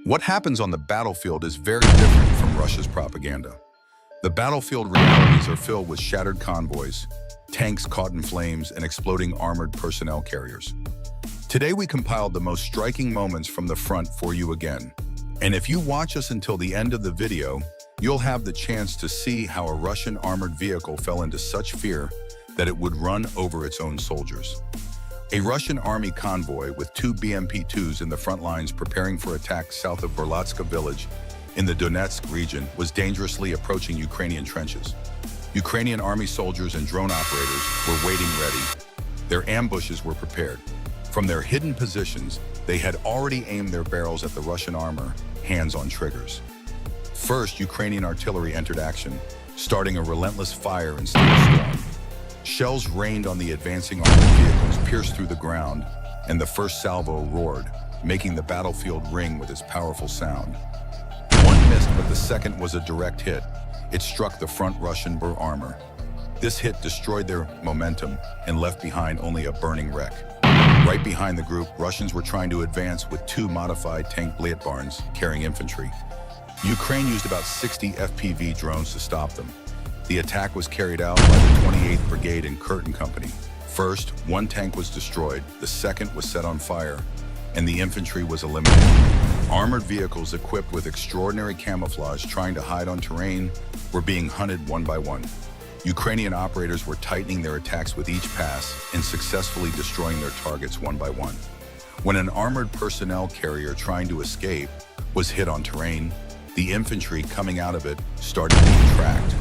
What happens on the battlefield is very different from Russia's propaganda. The battlefield realities are filled with shattered convoys, tanks caught in flames, and exploding armored personnel carriers. Today we compiled the most striking moments from the front for you again. And if you watch us until the end of the video, you'll have the chance to see how a Russian armored vehicle fell into such fear that it would run over its own soldiers. A Russian army convoy with 2 BMP-2s in the front lines preparing for attack south of Burlatske village in the Donetsk region was dangerously approaching Ukrainian trenches. Ukrainian army soldiers and drone operators were waiting ready. Their ambushes were prepared. From their hidden positions, they had already aimed their barrels at the Russian armor, hands on triggers. First, Ukrainian artillery entered action, starting a relentless fire and steel storm. Shells rained on the advancing armored vehicles, pierced through the ground, and the first salvo roared, making the battlefield ring with its powerful sound. One missed, but the second was a direct hit. It struck the front Russian armor. This hit destroyed their momentum and left behind only a burning wreck. Right behind the group, Russians were trying to advance with 2 modified tank Burlatske carrying infantry. Ukraine used about 60 FPV drones to stop them. The attack was carried out by the 28th Brigade and Curtin Company. First, 1 tank was destroyed, the second was set on fire, and the infantry was eliminated. Armored vehicles equipped with extraordinary camouflage trying to hide on terrain were being hunted one by one. Ukrainian operators were tightening their attacks with each pass and successfully destroying their targets one by one. When an armored personnel carrier trying to escape was hit on terrain, the infantry coming out of it started being tracked.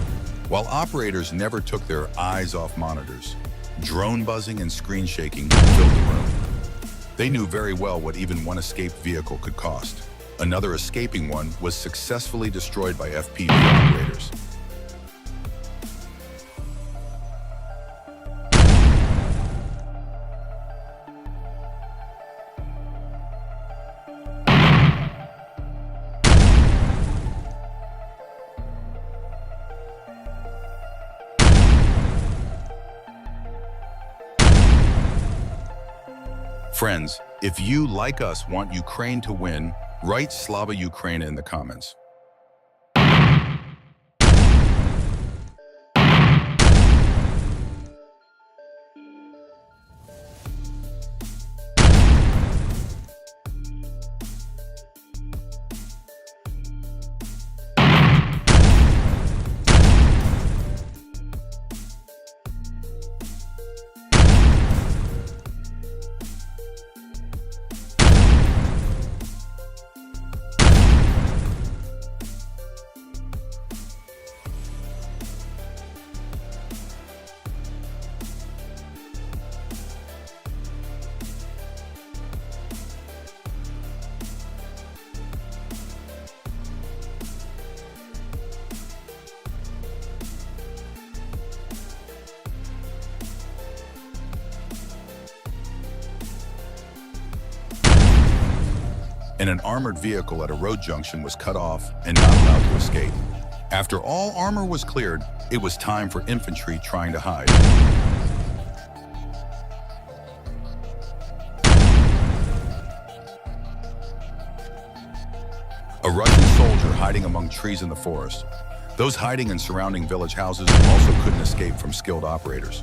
While operators never took their eyes off monitors, drone buzzing and screen shaking filled the room. They knew very well what even one escaped vehicle could cost. Another escaping one was successfully destroyed by FPV operators. Friends, if you, like us, want Ukraine to win, write Slava Ukraine in the comments. And an armored vehicle at a road junction was cut off and not allowed to escape. After all armor was cleared, it was time for infantry trying to hide. A Russian soldier hiding among trees in the forest. Those hiding in surrounding village houses also couldn't escape from skilled operators.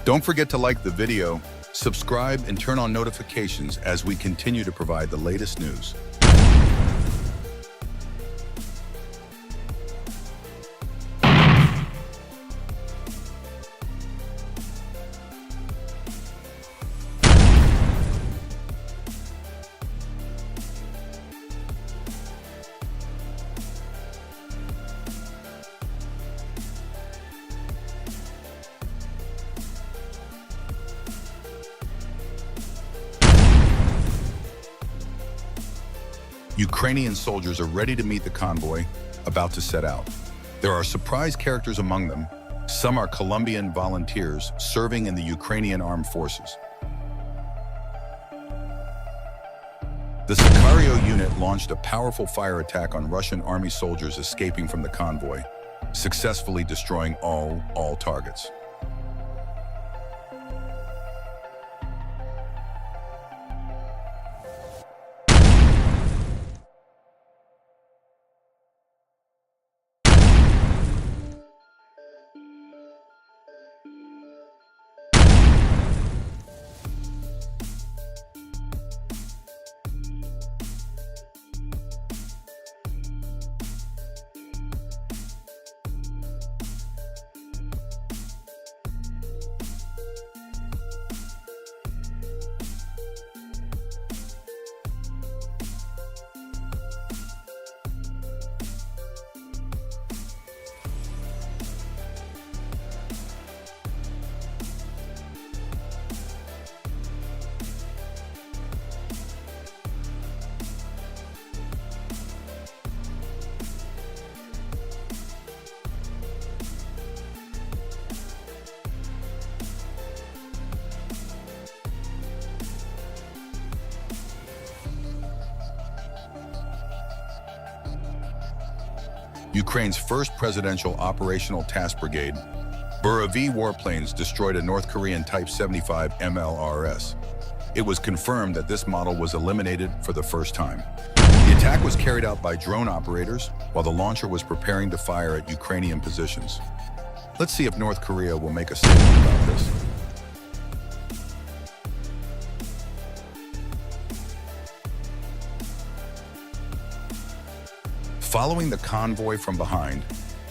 Don't forget to like the video, subscribe, and turn on notifications as we continue to provide the latest news. Ukrainian soldiers are ready to meet the convoy, about to set out. There are surprise characters among them. Some are Colombian volunteers serving in the Ukrainian armed forces. The Sicario unit launched a powerful fire attack on Russian army soldiers escaping from the convoy, successfully destroying all targets. Ukraine's first presidential operational task brigade, Burlatske warplanes destroyed a North Korean Type 75 MLRS. It was confirmed that this model was eliminated for the first time. The attack was carried out by drone operators while the launcher was preparing to fire at Ukrainian positions. Let's see if North Korea will make a statement about this. Following the convoy from behind,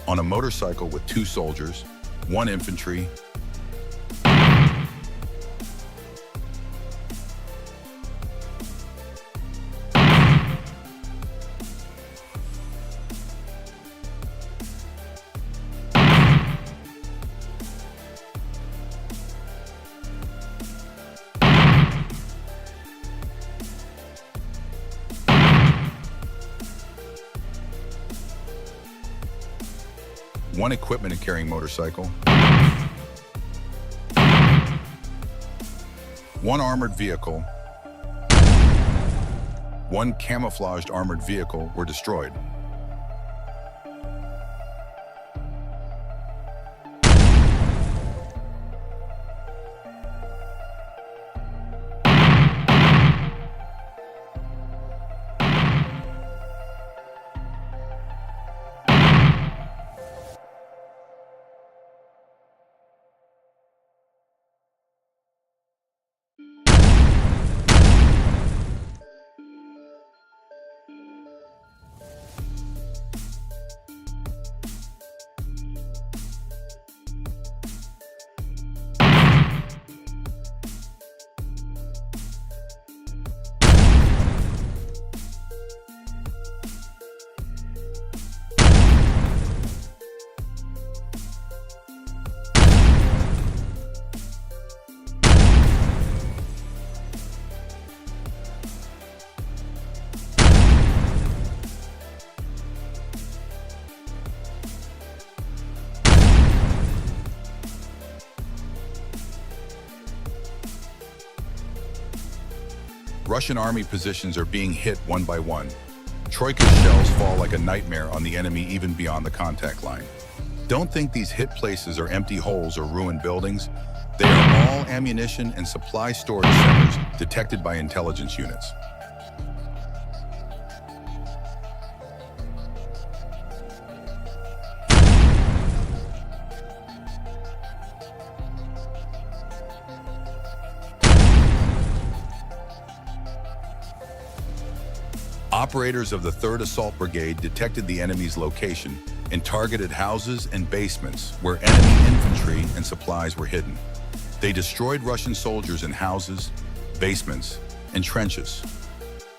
on a motorcycle with 2 soldiers, 1 infantry, one equipment and carrying motorcycle, 1 armored vehicle, 1 camouflaged armored vehicle were destroyed. Russian army positions are being hit one by one. Troika's shells fall like a nightmare on the enemy even beyond the contact line. Don't think these hit places are empty holes or ruined buildings. They are all ammunition and supply storage centers detected by intelligence units. Operators of the 3rd Assault Brigade detected the enemy's location and targeted houses and basements where enemy infantry and supplies were hidden. They destroyed Russian soldiers in houses, basements, and trenches.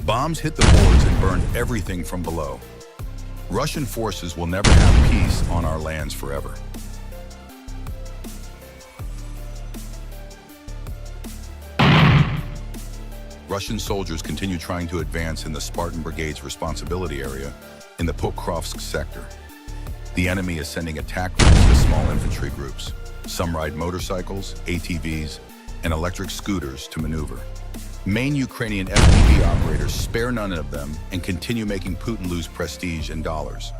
Bombs hit the boards and burned everything from below. Russian forces will never have peace on our lands forever. Russian soldiers continue trying to advance in the Spartan Brigade's responsibility area in the Pokrovsk sector. The enemy is sending attack groups to small infantry groups. Some ride motorcycles, ATVs, and electric scooters to maneuver. Main Ukrainian FPV operators spare none of them and continue making Putin lose prestige and dollars.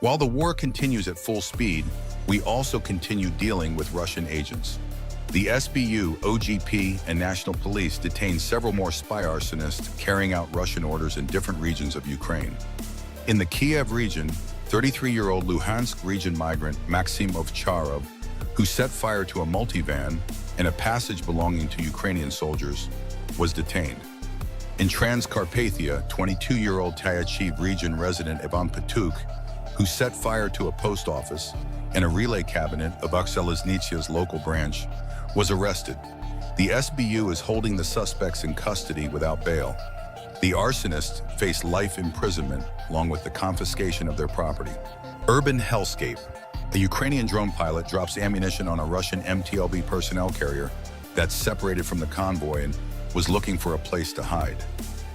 While the war continues at full speed, we also continue dealing with Russian agents. The SBU, OGP, and National Police detained several more spy arsonists carrying out Russian orders in different regions of Ukraine. In the Kiev region, 33-year-old Luhansk region migrant Maxim Ovcharov, who set fire to a multivan and a passage belonging to Ukrainian soldiers, was detained. In Transcarpathia, 22-year-old Tyachiv region resident Ivan Patuk, who set fire to a post office and a relay cabinet of Ukseliznitsia's local branch, was arrested. The SBU is holding the suspects in custody without bail. The arsonists face life imprisonment along with the confiscation of their property. Urban hellscape. A Ukrainian drone pilot drops ammunition on a Russian MTLB personnel carrier that's separated from the convoy and was looking for a place to hide.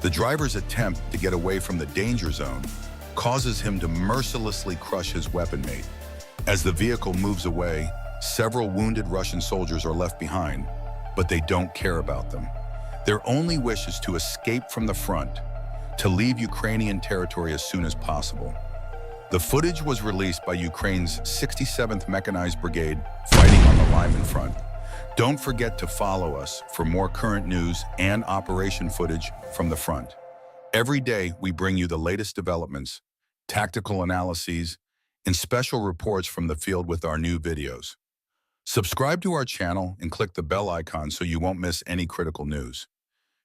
The driver's attempt to get away from the danger zone causes him to mercilessly crush his weapon mate. As the vehicle moves away, several wounded Russian soldiers are left behind, but they don't care about them. Their only wish is to escape from the front, to leave Ukrainian territory as soon as possible. The footage was released by Ukraine's 67th Mechanized Brigade fighting on the Lyman front. Don't forget to follow us for more current news and operation footage from the front. Every day, we bring you the latest developments, tactical analyses, and special reports from the field with our new videos. Subscribe to our channel and click the bell icon so you won't miss any critical news.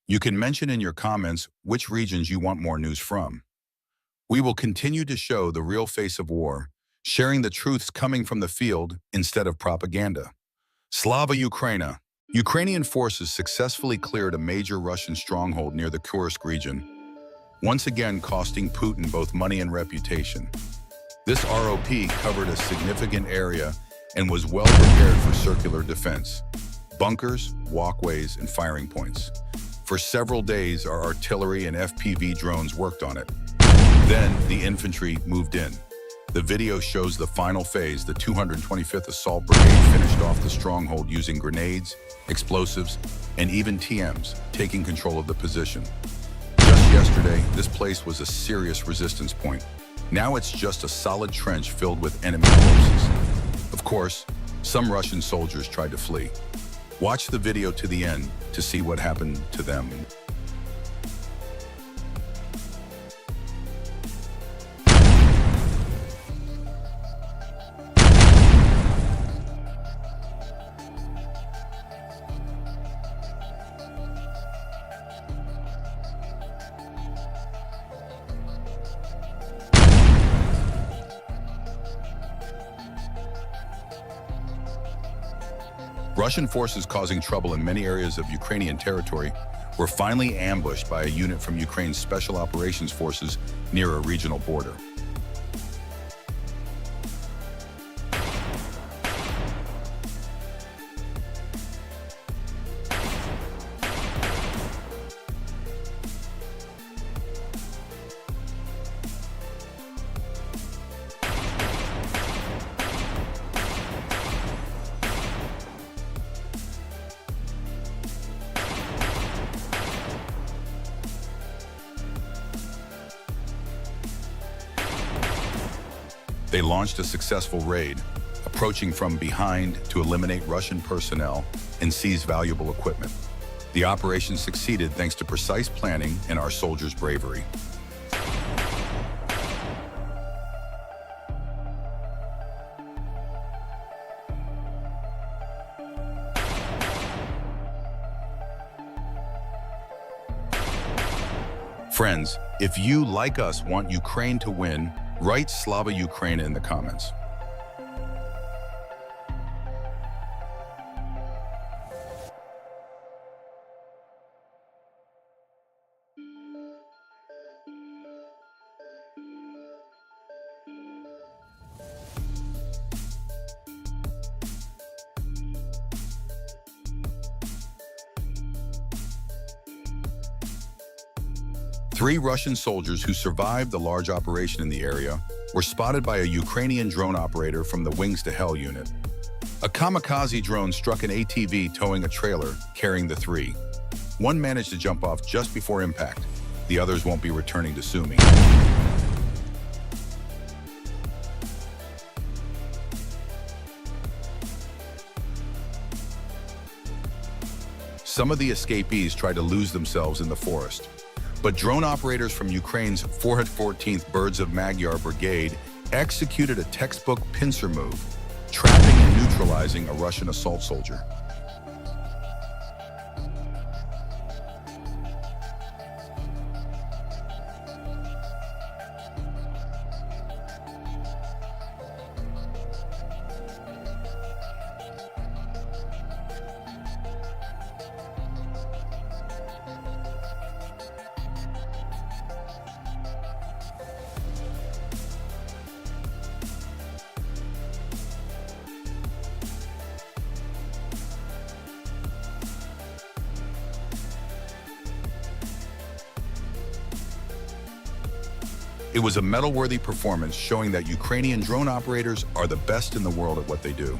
You can mention in your comments which regions you want more news from. We will continue to show the real face of war, sharing the truths coming from the field instead of propaganda. Slava Ukraina. Ukrainian forces successfully cleared a major Russian stronghold near the Kursk region, once again costing Putin both money and reputation. This ROP covered a significant area and was well prepared for circular defense, bunkers, walkways, and firing points. For several days, our artillery and FPV drones worked on it. Then the infantry moved in. The video shows the final phase. The 225th Assault Brigade finished off the stronghold using grenades, explosives, and even TMs, taking control of the position. Just yesterday, this place was a serious resistance point. Now it's just a solid trench filled with enemy forces. Of course, some Russian soldiers tried to flee. Watch the video to the end to see what happened to them. Russian forces causing trouble in many areas of Ukrainian territory were finally ambushed by a unit from Ukraine's Special Operations Forces near a regional border. They launched a successful raid, approaching from behind to eliminate Russian personnel and seize valuable equipment. The operation succeeded thanks to precise planning and our soldiers' bravery. Friends, if you, like us, want Ukraine to win, write Slava Ukraina in the comments. Three Russian soldiers who survived the large operation in the area were spotted by a Ukrainian drone operator from the Wings to Hell unit. A kamikaze drone struck an ATV towing a trailer carrying the three. One managed to jump off just before impact. The others won't be returning to Sumy. Some of the escapees tried to lose themselves in the forest. But drone operators from Ukraine's 414th Birds of Magyar Brigade executed a textbook pincer move, trapping and neutralizing a Russian assault soldier. It was a medal-worthy performance showing that Ukrainian drone operators are the best in the world at what they do.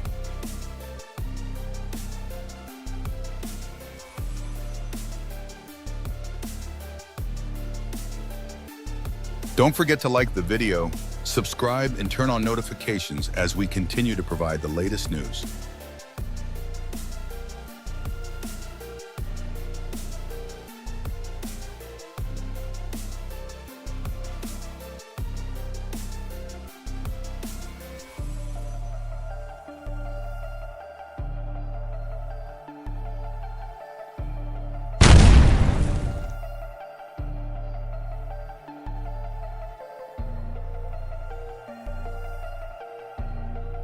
Don't forget to like the video, subscribe, and turn on notifications as we continue to provide the latest news.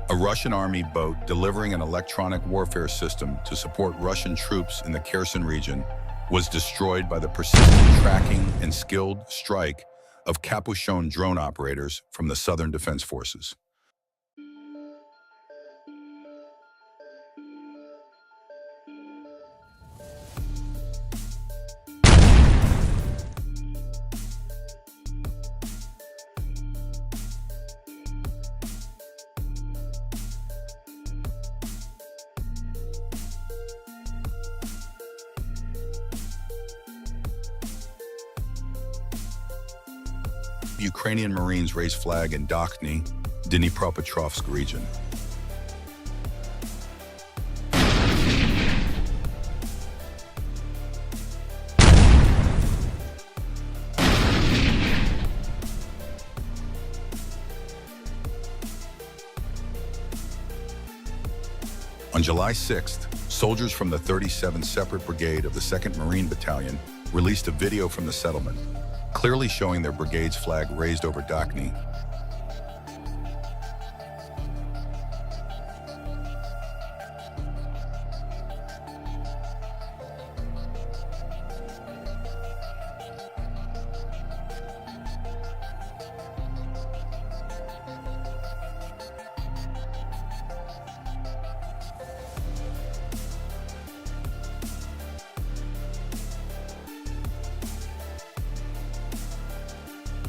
A Russian army boat delivering an electronic warfare system to support Russian troops in the Kherson region was destroyed by the persistent tracking and skilled strike of Capuchon drone operators from the Southern Defense Forces. Ukrainian Marines raise flag in Dakhny, Dnipropetrovsk region. On July 6th, soldiers from the 37th Separate Brigade of the 2nd Marine Battalion released a video from the settlement, clearly showing their brigade's flag raised over Dakhny.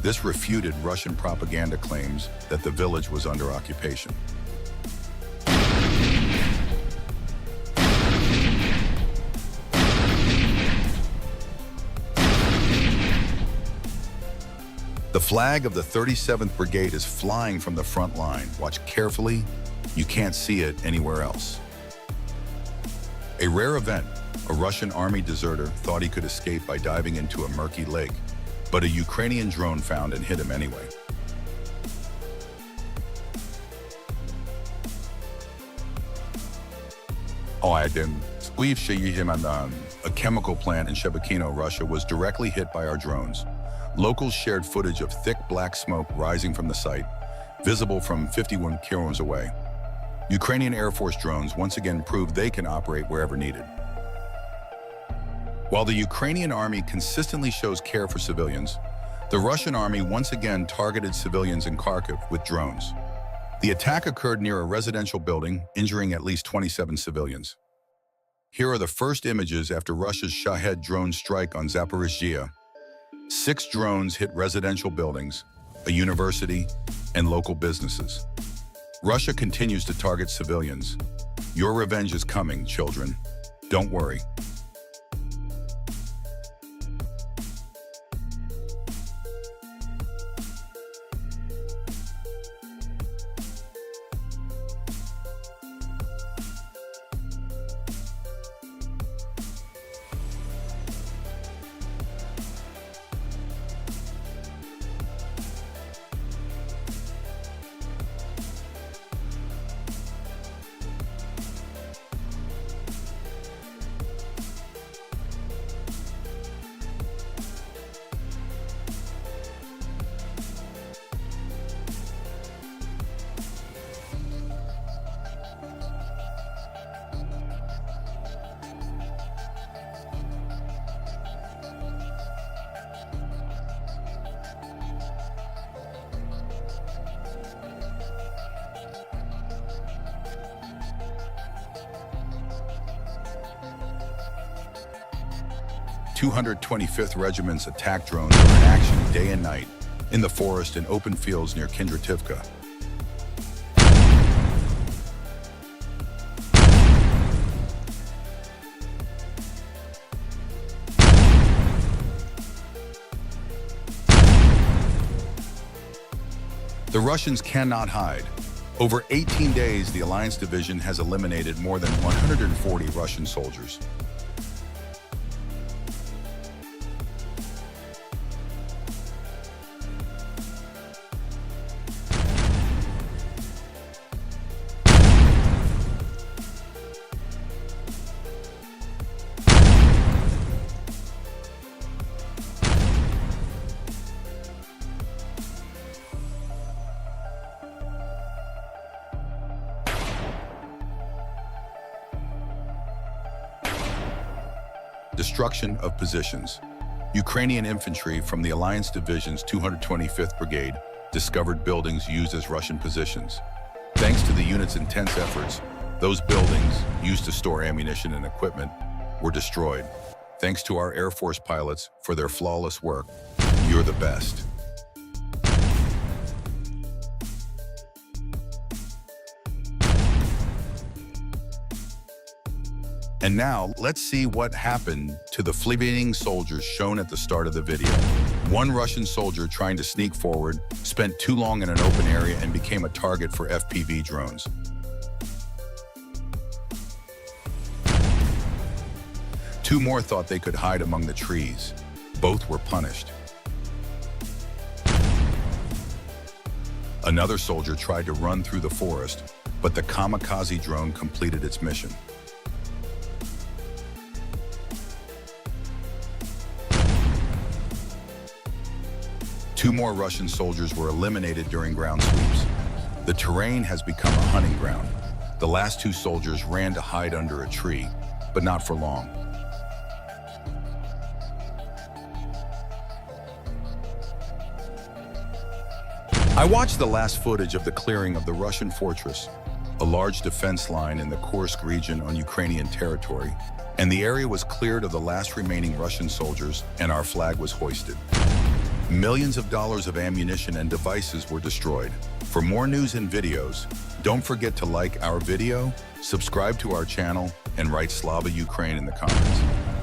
This refuted Russian propaganda claims that the village was under occupation. The flag of the 37th Brigade is flying from the front line. Watch carefully. You can't see it anywhere else. A rare event, a Russian army deserter thought he could escape by diving into a murky lake, but a Ukrainian drone found and hit him anyway. A chemical plant in Shebekino, Russia, was directly hit by our drones. Locals shared footage of thick black smoke rising from the site, visible from 51 kilometers away. Ukrainian Air Force drones once again proved they can operate wherever needed. While the Ukrainian army consistently shows care for civilians, the Russian army once again targeted civilians in Kharkiv with drones. The attack occurred near a residential building, injuring at least 27 civilians. Here are the first images after Russia's Shahed drone strike on Zaporizhzhia. 6 drones hit residential buildings, a university, and local businesses. Russia continues to target civilians. Your revenge is coming, children. Don't worry. The 225th Regiment's attack drones are in action day and night, in the forest and open fields near Kindrativka. The Russians cannot hide. Over 18 days, the Alliance Division has eliminated more than 140 Russian soldiers. Destruction of positions. Ukrainian infantry from the Alliance Division's 225th Brigade discovered buildings used as Russian positions. Thanks to the unit's intense efforts, those buildings, used to store ammunition and equipment, were destroyed. Thanks to our Air Force pilots for their flawless work. You're the best. And now, let's see what happened to the fleeing soldiers shown at the start of the video. One Russian soldier trying to sneak forward spent too long in an open area and became a target for FPV drones. Two more thought they could hide among the trees. Both were punished. Another soldier tried to run through the forest, but the kamikaze drone completed its mission. Two more Russian soldiers were eliminated during ground sweeps. The terrain has become a hunting ground. The last two soldiers ran to hide under a tree, but not for long. I watched the last footage of the clearing of the Russian fortress, a large defense line in the Kursk region on Ukrainian territory, and the area was cleared of the last remaining Russian soldiers, and our flag was hoisted. Millions of dollars of ammunition and devices were destroyed. For more news and videos, don't forget to like our video, subscribe to our channel, and write Slava Ukraine in the comments.